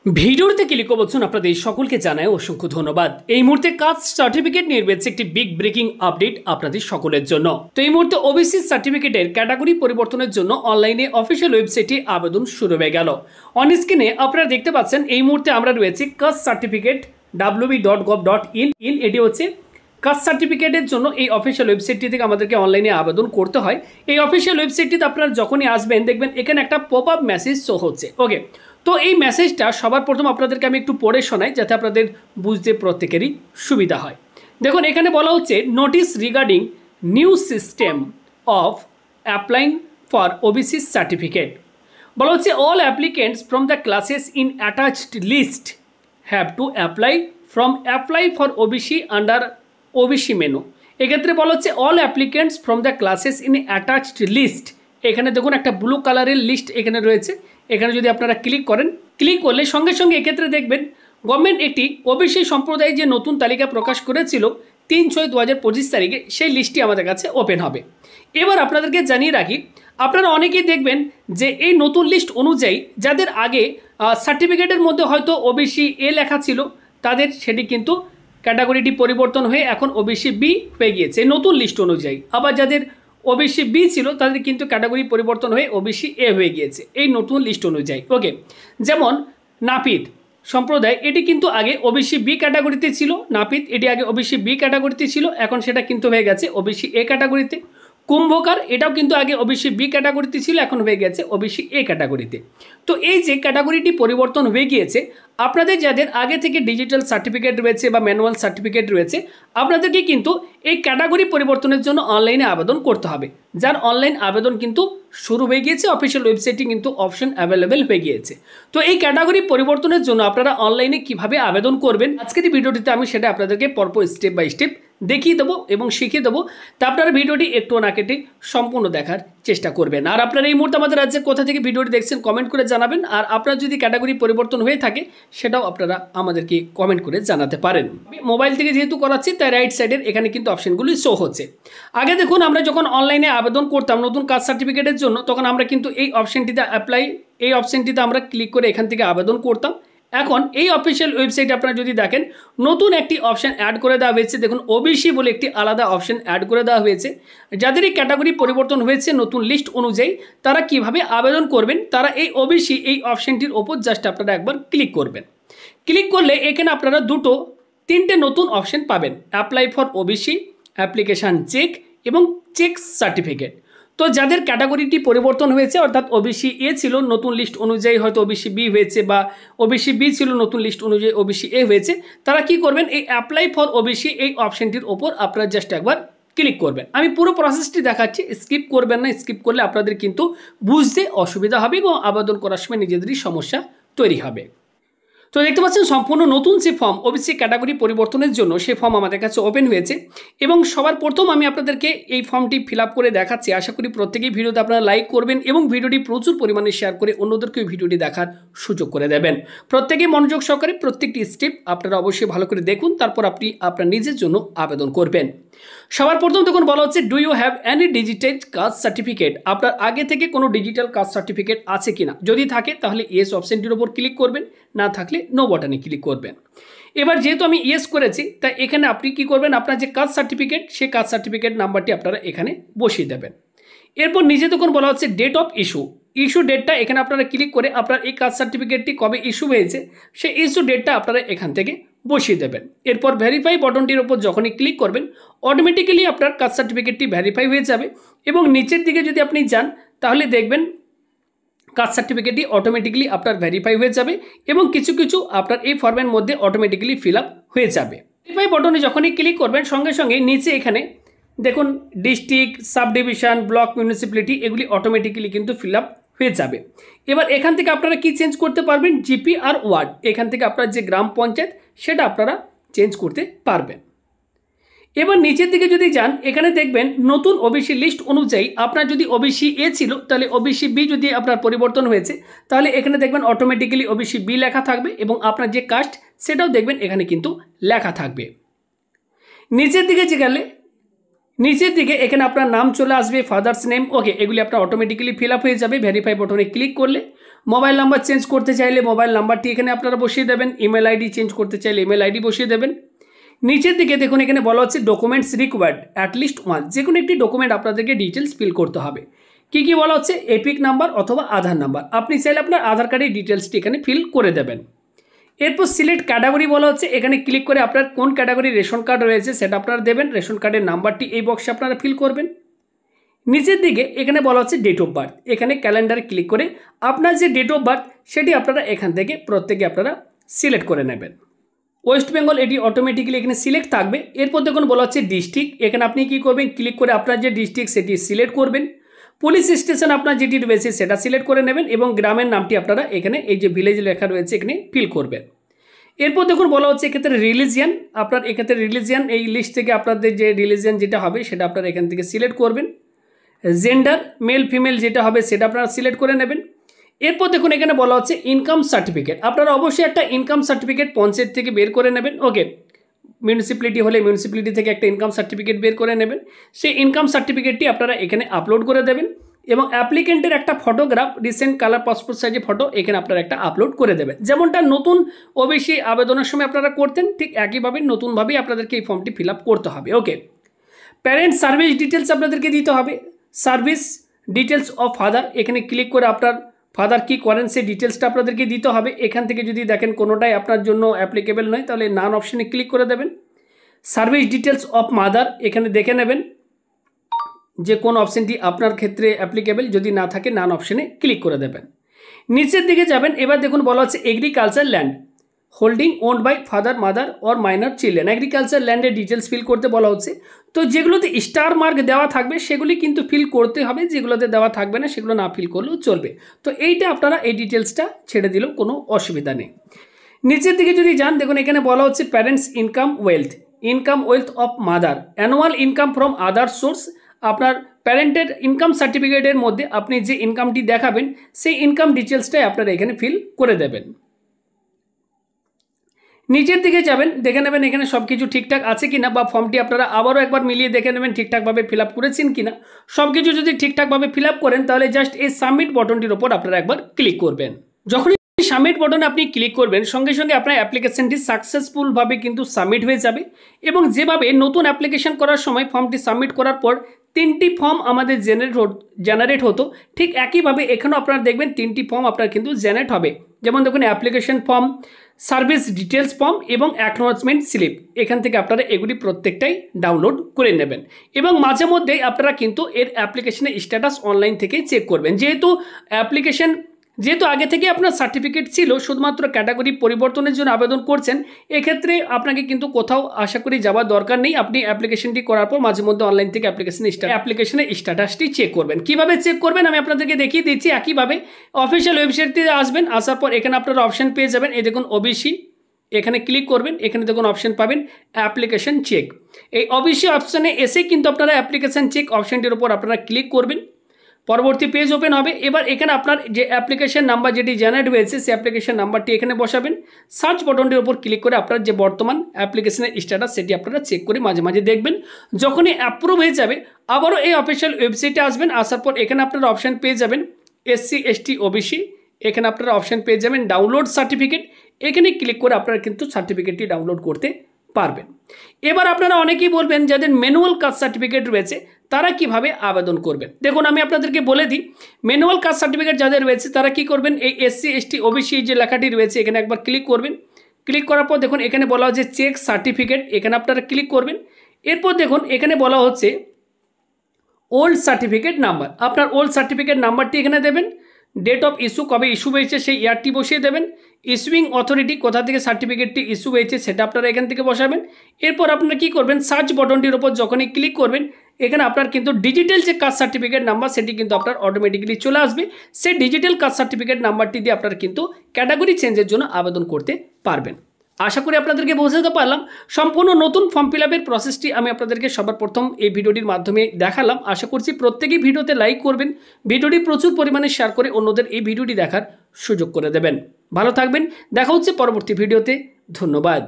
ভিডিওতে ক্লিক করছেন আপনাদের সকলকে জানাই অসংখ্য ধন্যবাদ। এই মুহূর্তে কাস্ট সার্টিফিকেট নিয়ে রয়েছে একটি বিগ ব্রেকিং আপডেট আপনাদের সকলের জন্য। তো এই মুহূর্তে ওবিসি সার্টিফিকেটের ক্যাটাগরি পরিবর্তনের জন্য অনলাইনে অফিসিয়াল ওয়েবসাইটে আবেদন শুরু হয়ে গেল। অন স্ক্রিনে আপনারা দেখতে পাচ্ছেন এই মুহূর্তে আমরা রয়েছে কাস্ট সার্টিফিকেট www.gov.in। এটি হচ্ছে কাস্ট সার্টিফিকেটের জন্য এই অফিসিয়াল ওয়েবসাইটটি থেকে আমাদেরকে অনলাইনে আবেদন করতে হয়। এই অফিসিয়াল ওয়েবসাইটটিতে আপনারা যখনই আসবেন দেখবেন এখানে একটা পপ আপ মেসেজ শো হচ্ছে। ওকে, তো এই মেসেজটা সবার প্রথম আপনাদেরকে আমি একটু পড়ে শোনাই যাতে আপনাদের বুঝতে প্রত্যেকেরই সুবিধা হয়। দেখুন এখানে বলা হচ্ছে notice regarding new system of applying for OBC certificate. বলা হচ্ছে all applicants from the classes in attached list have to apply for OBC under OBC menu. এক্ষেত্রে বলা হচ্ছে all applicants from the classes in attached list. এখানে দেখুন একটা blue কালারের list এখানে রয়েছে। এখানে যদি আপনারা ক্লিক করলে সঙ্গে সঙ্গে এক্ষেত্রে দেখবেন গভর্নমেন্ট একটি ওবিসি সম্প্রদায় যে নতুন তালিকা প্রকাশ করেছিল 3/6/2025 তারিখে, সেই লিস্টটি আমাদের কাছে ওপেন হবে। এবার আপনাদেরকে জানিয়ে রাখি, আপনারা অনেকেই দেখবেন যে এই নতুন লিস্ট অনুযায়ী যাদের আগে সার্টিফিকেটের মধ্যে হয়তো ওবিসি এ লেখা ছিল তাদের সেটি কিন্তু ক্যাটাগরিটি পরিবর্তন হয়ে এখন ওবিসি বি হয়ে গিয়েছে নতুন লিস্ট অনুযায়ী। আবার যাদের ওবিসি বি ছিল তাদের কিন্তু ক্যাটাগরি পরিবর্তন হয়ে ওবিসি এ হয়ে গিয়েছে এই নতুন লিস্ট অনুযায়ী। ওকে, যেমন নাপিত সম্প্রদায় এটি কিন্তু আগে ওবিসি বি ক্যাটাগরিতে ছিল। নাপিত এটি আগে ওবিসি বি ক্যাটাগরিতে ছিল, এখন সেটা কিন্তু হয়ে গেছে ওবিসি এ ক্যাটাগরিতে। কুম্ভকার এটাও কিন্তু আগে ওবিসি বি ক্যাটাগরিতে ছিল, এখন হয়ে গেছে ওবিসি এ ক্যাটাগরিতে। তো এই যে ক্যাটাগরিটি পরিবর্তন হয়ে গিয়েছে, আপনাদের যাদের আগে থেকে ডিজিটাল সার্টিফিকেট রয়েছে বা ম্যানুয়াল সার্টিফিকেট রয়েছে আপনাদেরকে কিন্তু এই ক্যাটাগরি পরিবর্তনের জন্য অনলাইনে আবেদন করতে হবে। যার অনলাইন আবেদন কিন্তু শুরু হয়ে গিয়েছে, অফিসিয়াল ওয়েবসাইটে কিন্তু অপশন অ্যাভেলেবেল হয়ে গিয়েছে। তো এই ক্যাটাগরি পরিবর্তনের জন্য আপনারা অনলাইনে কিভাবে আবেদন করবেন আজকের এই ভিডিওটিতে আমি সেটা আপনাদেরকে পরপর স্টেপ বাই স্টেপ দেখিয়ে দেবো এবং শিখিয়ে দেবো। তা আপনারা ভিডিওটি একটু না কেটে সম্পূর্ণ দেখার চেষ্টা করবেন। আর আপনারা এই মুহূর্তে আমাদের রাজ্যে কোথা থেকে ভিডিওটি দেখছেন কমেন্ট করে জানাবেন। আর আপনার যদি ক্যাটাগরি পরিবর্তন হয়ে থাকে সেটাও আপনারা আমাদেরকে কমেন্ট করে জানাতে পারেন। মোবাইল থেকে যেহেতু করাচ্ছি তাই রাইট সাইডের এখানে কিন্তু অপশনগুলি শো হচ্ছে। আগে দেখুন আমরা যখন অনলাইনে আবেদন করতাম নতুন কাস্ট সার্টিফিকেটের জন্য তখন আমরা কিন্তু এই অপশনটিতে এই অপশনটিতে আমরা ক্লিক করে এখান থেকে আবেদন করতাম। এখন এই অফিসিয়াল ওয়েবসাইটে আপনারা যদি দেখেন নতুন একটি অপশন অ্যাড করে দেওয়া হয়েছে। দেখুন ওবিসি বলে একটি আলাদা অপশন অ্যাড করে দেওয়া হয়েছে। যাদের এই ক্যাটাগরি পরিবর্তন হয়েছে নতুন লিস্ট অনুযায়ী তারা কিভাবে আবেদন করবেন, তারা এই ওবিসি এই অপশনটির ওপর জাস্ট আপনারা একবার ক্লিক করবেন। ক্লিক করলে এখানে আপনারা তিনটে নতুন অপশন পাবেন, apply for OBC, application check এবং চেক সার্টিফিকেট। তো যাদের ক্যাটাগরিটি পরিবর্তন হয়েছে অর্থাৎ ওবিসি এ ছিল নতুন লিস্ট অনুযায়ী হয়তো ওবিসি বি হয়েছে বা ওবিসি বি ছিল নতুন লিস্ট অনুযায়ী ওবিসি এ হয়েছে, তারা কি করবেন এই অ্যাপ্লাই ফর ওবিসি এই অপশনটির ওপর আপনারা জাস্ট একবার ক্লিক করবেন। আমি পুরো প্রসেসটি দেখাচ্ছি, স্কিপ করবেন না। স্কিপ করলে আপনাদের কিন্তু বুঝতে অসুবিধা হবে এবং আবেদন করার সময় নিজেদেরই সমস্যা তৈরি হবে। তো দেখতে পাচ্ছেন সম্পূর্ণ নতুন যে ফর্ম ওবিসি ক্যাটাগরি পরিবর্তনের জন্য সেই ফর্ম আমাদের কাছে ওপেন হয়েছে এবং সবার প্রথম আমি আপনাদেরকে এই ফর্মটি ফিল আপ করে দেখাচ্ছি। আশা করি প্রত্যেকেই ভিডিওতে আপনারা লাইক করবেন এবং ভিডিওটি প্রচুর পরিমাণে শেয়ার করে অন্যদেরকেও ভিডিওটি দেখার সুযোগ করে দেবেন। প্রত্যেকেই মনোযোগ সহকারে প্রত্যেকটি স্টেপ আপনারা অবশ্যই ভালো করে দেখুন, তারপর আপনি আপনার নিজের জন্য আবেদন করবেন। সবার প্রথম তখন বলা হচ্ছে do you have any digital caste certificate. আপনার আগে থেকে কোনো ডিজিটাল কাস্ট সার্টিফিকেট আছে কিনা, যদি থাকে তাহলে ইয়েস অপশনটির উপর ক্লিক করবেন, না থাকলে নো বাটনে ক্লিক করবেন। এবার যেহেতু আমি ইয়েস করেছি তাই এখানে আপনি কি করবেন, আপনার যে কাস্ট সার্টিফিকেট সেই কাস্ট সার্টিফিকেট নাম্বারটি আপনারা এখানে বসিয়ে দেবেন। এরপর নিজে তখন বলা হচ্ছে ডেট অফ ইস্যু ডেটটা এখানে আপনারা ক্লিক করে আপনার এই কাস্ট সার্টিফিকেটটি কবে ইস্যু হয়েছে সেই ইস্যু ডেটটা আপনারা এখান থেকে বসিয়ে দেবেন। এরপর ভেরিফাই বাটনটির উপর যখনই ক্লিক করবেন অটোমেটিক্যালি আপনার কাস্ট সার্টিফিকেটটি ভেরিফাই হয়ে যাবে এবং নিচের দিকে যদি আপনি যান তাহলে দেখবেন কাস্ট সার্টিফিকেটটি অটোমেটিক্যালি আপনার ভেরিফাই হয়ে যাবে এবং কিছু আপনার এই ফর্মের মধ্যে অটোমেটিক্যালি ফিল আপ হয়ে যাবে। ভেরিফাই বাটনে যখনই ক্লিক করবেন সঙ্গে সঙ্গে নিচে এখানে দেখুন district, sub division, block, municipality এগুলি অটোমেটিক্যালি কিন্তু ফিল আপ হয়ে যাবে। এবার এখান থেকে আপনারা কি চেঞ্জ করতে পারবেন, জিপি আর ওয়ার্ড, এখান থেকে আপনার যে গ্রাম পঞ্চায়েত সেটা আপনারা চেঞ্জ করতে পারবেন। এবার নিচের দিকে যদি যান এখানে দেখবেন নতুন ওবিসি লিস্ট অনুযায়ী আপনার যদি ওবিসি এ ছিল তাহলে ওবিসি বি যদি আপনার পরিবর্তন হয়েছে তাহলে এখানে দেখবেন অটোমেটিক্যালি ওবিসি বি লেখা থাকবে এবং আপনার যে কাস্ট সেটাও দেখবেন এখানে কিন্তু লেখা থাকবে। নিচের দিকে যে গেলে নিচের দিকে এখানে আপনার নাম চলে আসবে, ফাদার্স নেম, ওকে, এগুলি আপনার অটোমেটিক্যালি ফিল আপ হয়ে যাবে ভেরিফাই বাটনে ক্লিক করলে। মোবাইল নাম্বার চেঞ্জ করতে চাইলে মোবাইল নাম্বারটি এখানে আপনারা বসিয়ে দেবেন। ইমেল আইডি চেঞ্জ করতে চাইলে ইমেল আইডি বসিয়ে দেবেন। নিচের দিকে দেখুন এখানে বলা হচ্ছে ডকুমেন্টস রিকোয়ার্ড অ্যাটলিস্ট ওয়ান, যে কোনো একটি ডকুমেন্ট আপনাদেরকে ডিটেলস ফিল করতে হবে। কী কী বলা হচ্ছে? এপিক নাম্বার অথবা আধার নাম্বার। আপনি চাইলে আপনার আধার কার্ডের ডিটেলসটি এখানে ফিল করে দেবেন। এরপর সিলেক্ট ক্যাটাগরি বলা হচ্ছে, এখানে ক্লিক করে আপনার কোন ক্যাটাগরি রেশন কার্ড রয়েছে সেটা আপনারা দেবেন। রেশন কার্ডের নাম্বারটি এই বক্সে আপনারা ফিল করবেন। নিচের দিকে এখানে বলা হচ্ছে ডেট অফ বার্থ, এখানে ক্যালেন্ডারে ক্লিক করে আপনার যে ডেট অফ বার্থ সেটি আপনারা এখান থেকে প্রত্যেকে আপনারা সিলেক্ট করে নেবেন। ওয়েস্ট বেঙ্গল এটি অটোমেটিক্যালি এখানে সিলেক্ট থাকবে। এরপর দেখুন বলা হচ্ছে ডিস্ট্রিক্ট, এখানে আপনি কী করবেন? ক্লিক করে আপনার যে ডিস্ট্রিক্ট সেটি সিলেক্ট করবেন। পুলিশ স্টেশন আপনার যেটি রয়েছে সেটা সিলেক্ট করে নেবেন এবং গ্রামের নামটি আপনারা এখানে এই যে ভিলেজ লেখা রয়েছে এখানে ফিল করবেন। এরপর দেখুন বলা হচ্ছে এক্ষেত্রে রিলিজিয়ান, আপনার এক্ষেত্রে রিলিজিয়ান এই লিস্ট থেকে আপনাদের যে রিলিজিয়ান যেটা হবে সেটা আপনারা এখান থেকে সিলেক্ট করবেন। জেন্ডার মেল ফিমেল যেটা হবে সেটা আপনারা সিলেক্ট করে নেবেন। এরপর দেখুন এখানে বলা হচ্ছে ইনকাম সার্টিফিকেট, আপনারা অবশ্যই একটা ইনকাম সার্টিফিকেট পঞ্চায়েত থেকে বের করে নেবেন। ওকে, মিউনিসিপ্যালিটি হলে মিউনিসিপ্যালিটি থেকে একটা ইনকাম সার্টিফিকেট বের করে নেবেন। সেই ইনকাম সার্টিফিকেটটি আপনারা এখানে আপলোড করে দেবেন এবং অ্যাপ্লিকেন্টের একটা ফটোগ্রাফ রিসেন্ট কালার পাসপোর্ট সাইজে ফটো এখানে আপনারা একটা আপলোড করে দেবেন। যেমনটা নতুন ওবিসি আবেদনের সময় আপনারা করতেন ঠিক একইভাবে নতুনভাবেই আপনাদেরকে এই ফর্মটি ফিল আপ করতে হবে। ওকে, প্যারেন্ট সার্ভিস ডিটেলস আপনাদেরকে দিতে হবে। সার্ভিস ডিটেলস অফ ফাদার, এখানে ক্লিক করে আপনার ফাদার কী করেন সেই ডিটেলসটা আপনাদেরকে দিতে হবে। এখান থেকে যদি দেখেন কোনোটাই আপনার জন্য অ্যাপ্লিকেবল নয় তাহলে নান অপশানে ক্লিক করে দেবেন। সার্ভিস ডিটেলস অফ মাদার, এখানে দেখে নেবেন যে কোন অপশানটি আপনার ক্ষেত্রে অ্যাপ্লিকেবল, যদি না থাকে নান অপশানে ক্লিক করে দেবেন। নিচের দিকে যাবেন, এবার দেখুন বলা হচ্ছে agriculture land holding owned by father mother or minor children. Agriculture ল্যান্ডের ডিটেলস ফিল করতে বলা হচ্ছে। তো যেগুলোতে স্টার মার্ক দেওয়া থাকবে সেগুলি কিন্তু ফিল করতে হবে, যেগুলোতে দেওয়া থাকবে না সেগুলো না ফিল করলেও চলবে। তো এইটা আপনারা এই ডিটেলসটা ছেড়ে দিলেও কোনো অসুবিধা নেই। নিচের দিকে যদি যান দেখুন এখানে বলা হচ্ছে parents income wealth of mother, annual income from other source. আপনার প্যারেন্টের ইনকাম সার্টিফিকেটের মধ্যে আপনি যে ইনকামটি দেখাবেন সেই ইনকাম ডিটেলসটাই আপনারা এখানে ফিল করে দেবেন। নিচের দিকে যাবেন, দেখে নেবেন এখানে সব কিছু ঠিকঠাক আছে কিনা, বা ফর্মটি আপনারা আবারও একবার মিলিয়ে দেখে নেবেন ঠিকঠাকভাবে ফিল আপ করেছেন কিনা। সব কিছু যদি ঠিকঠাকভাবে ফিল আপ করেন তাহলে জাস্ট এই সাবমিট বটনটির ওপর আপনারা একবার ক্লিক করবেন। যখনই সাবমিট বটনে আপনি ক্লিক করবেন সঙ্গে সঙ্গে আপনার অ্যাপ্লিকেশনটি সাকসেসফুলভাবে কিন্তু সাবমিট হয়ে যাবে। এবং যেভাবে নতুন অ্যাপ্লিকেশন করার সময় ফর্মটি সাবমিট করার পর 3টি ফর্ম আমাদের জেনারেট হতো, ঠিক একইভাবে এখানেও আপনারা দেখবেন 3টি ফর্ম আপনার কিন্তু জেনারেট হবে। যেমন দেখুন application form, service details form এবং অ্যাকনোলেজমেন্ট স্লিপ, এখান থেকে আপনারা এগুলি প্রত্যেকটাই ডাউনলোড করে নেবেন। এবং মাঝে মধ্যেই আপনারা কিন্তু এর অ্যাপ্লিকেশনের স্ট্যাটাস অনলাইন থেকেই চেক করবেন। যেহেতু আগে থেকে আপনার সার্টিফিকেট ছিল, শুধুমাত্র ক্যাটাগরি পরিবর্তনের জন্য আবেদন করছেন, এক্ষেত্রে আপনাকে কিন্তু কোথাও আশা করি যাওয়ার দরকার নেই। আপনি অ্যাপ্লিকেশনটি করার পর মাঝে মধ্যে অনলাইন থেকে অ্যাপ্লিকেশনের স্ট্যাটাসটি চেক করবেন। কিভাবে চেক করবেন আমি আপনাদেরকে দেখিয়ে দিচ্ছি। একইভাবে অফিসিয়াল ওয়েবসাইটটিতে আসবেন, আসার পর এখানে আপনারা অপশান পেয়ে যাবেন। এই দেখুন ওবিসি, এখানে ক্লিক করবেন, এখানে দেখুন অপশান পাবেন অ্যাপ্লিকেশন চেক। এই ওবিসি অপশানে এসে কিন্তু আপনারা অ্যাপ্লিকেশন চেক অপশানটির উপর আপনারা ক্লিক করবেন, পরবর্তী পেজ ওপেন হবে। এবার এখানে আপনার যে অ্যাপ্লিকেশন নাম্বার যেটি জেনারেট হয়েছে সেই অ্যাপ্লিকেশন নাম্বারটি এখানে বসাবেন। সার্চ বটনটির উপর ক্লিক করে আপনার যে বর্তমান অ্যাপ্লিকেশনের স্ট্যাটাস সেটি আপনারা চেক করে মাঝে মাঝে দেখবেন। যখনই অ্যাপ্রুভ হয়ে যাবে আবারও এই অফিসিয়াল ওয়েবসাইটে আসবেন, আসার পর এখানে আপনারা অপশান পেয়ে যাবেন SC ST OBC, এখানে আপনারা অপশান পেয়ে যাবেন ডাউনলোড সার্টিফিকেট। এখানে ক্লিক করে আপনারা কিন্তু সার্টিফিকেটটি ডাউনলোড করতে পারবেন। এবার আপনারা অনেকেই বলবেন যাদের ম্যানুয়াল কাস্ট সার্টিফিকেট রয়েছে তারা কিভাবে আবেদন করবেন। দেখুন আমি আপনাদেরকে বলে দিই, ম্যানুয়াল কাস্ট সার্টিফিকেট যাদের রয়েছে তারা কি করবেন, এই SC ST OBC যে লেখাটি রয়েছে এখানে একবার ক্লিক করবেন। ক্লিক করার পর দেখুন এখানে বলা হচ্ছে চেক সার্টিফিকেট, এখানে আপনারা ক্লিক করবেন। এরপর দেখুন এখানে বলা হচ্ছে ওল্ড সার্টিফিকেট নাম্বার, আপনার ওল্ড সার্টিফিকেট নাম্বারটি এখানে দেবেন। ডেট অফ ইস্যু, কবে ইস্যু হয়েছে সেই ইয়ারটি বসিয়ে দেবেন। ইস্যুইং অথরিটি, কোথা থেকে সার্টিফিকেটটি ইস্যু হয়েছে সেটা আপনারা এখান থেকে বসাবেন। এরপর আপনারা কী করবেন, সার্চ বটনটির উপর যখনই ক্লিক করবেন এখানে আপনার কিন্তু ডিজিটাল যে কাস্ট সার্টিফিকেট নাম্বার সেটি কিন্তু আপনার অটোমেটিক্যালি চলে আসবে। সেই ডিজিটাল কাস্ট সার্টিফিকেট নাম্বারটি দিয়ে আপনারা কিন্তু ক্যাটাগরি চেঞ্জের জন্য আবেদন করতে পারবেন। আশা করি আপনাদেরকে বোঝাতে পারলাম। সম্পূর্ণ নতুন ফর্ম ফিল আপের প্রসেসটি আমি আপনাদেরকে সবার প্রথম এই ভিডিওটির মাধ্যমে দেখালাম। আশা করছি প্রত্যেকেই ভিডিওতে লাইক করবেন, ভিডিওটি প্রচুর পরিমাণে শেয়ার করে অন্যদের এই ভিডিওটি দেখার সুযোগ করে দেবেন। ভালো থাকবেন, দেখা হচ্ছে পরবর্তী ভিডিওতে। ধন্যবাদ।